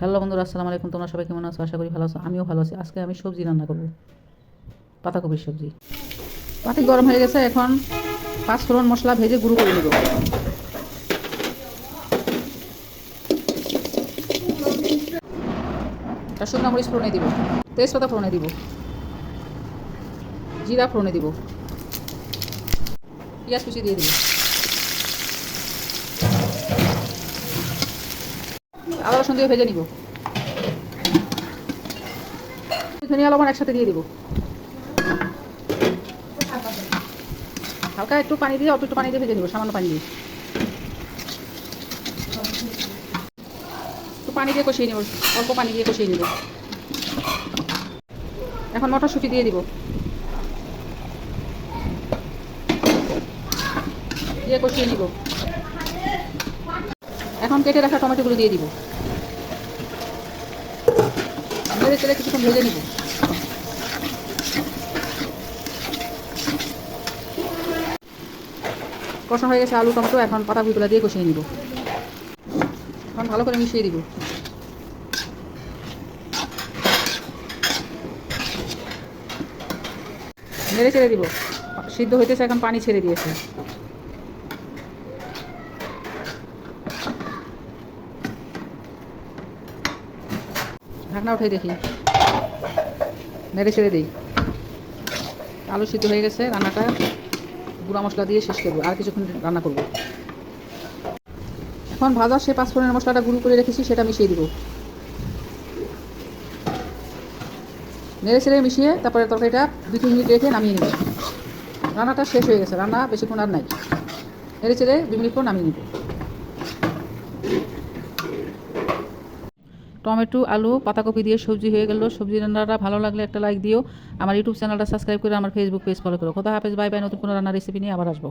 Hello বন্ধুরা, আসসালামু আলাইকুম। তোমরা সবাই কেমন আছো? আশা করি ভালো আছো। আমিও ভালো আছি। আজকে আমি সবজি রান্না করব, পাতাকপির সবজি। পাতি গরম হয়ে গেছে, এখন পাঁচফোড়ন মশলা ভেজে গুঁড়ো করে নেব। শুকনো মরিচ ফোড়নে দিব, তেজপাতা ফোড়নে দিব, জিরা ফোড়নে দিব, পেঁয়াজ কুচি দিয়ে দিব, আদা রসুন দিয়ে ভেজে নিব। ধনিয়া লবণ একসাথে দিয়ে দিব। হালকা একটু পানি দিয়ে, অল্প একটু পানি দিয়ে ভেজে নিব, সামান্য পানি দিয়ে। একটু পানি দিয়ে কষিয়ে নিব, অল্প পানি দিয়ে কষিয়ে নিব। এখন মটরশুঁটি দিয়ে দিব, দিয়ে কষিয়ে নিব। এখন কেটে রাখা টমেটোগুলো দিয়ে দিব, নেড়ে চেড়ে কিছুক্ষণ ভেজে নিব। কষা হয়ে গেছে আলু টমেটো, এখন পাতাগুলো দিয়ে কষিয়ে নিব। এখন ভালো করে মিশিয়ে দিব। নেড়ে ছেড়ে দিব। সিদ্ধ হইতেছে, এখন পানি ছেড়ে দিয়েছে। ঢাকনা উঠে দেখি, নেড়ে ছেড়ে দিই। আলু সিদ্ধ হয়ে গেছে, রান্নাটা গুঁড়া মশলা দিয়ে শেষ করবো। আর কিছুক্ষণ রান্না করব। এখন ভাজা সে পাঁচফোড়নের মশলাটা গুঁড়ো করে রেখেছি, সেটা মিশিয়ে দিব। নেড়ে ছেড়ে মিশিয়ে তারপরে তরকারিটা 2-3 মিনিট রেখে নামিয়ে নেব। রান্নাটা শেষ হয়ে গেছে, রান্না বেশিক্ষণ আর নাই। নেড়ে ছেড়ে 2 মিনিট পর নামিয়ে নেব। টমেটো আলু পাতাকপি দিয়ে সবজি হয়ে গেল। সবজি রান্নাটা ভালো লাগলে একটা লাইক দিও। আমার ইউটিউব চ্যানেলটা সাবস্ক্রাইব করে আমার ফেসবুক পেজ ফলো করো। খোদা হাফেজ, বাই বাই। নতুন কোনো রান্নার রেসিপি নিয়ে আবার আসবো।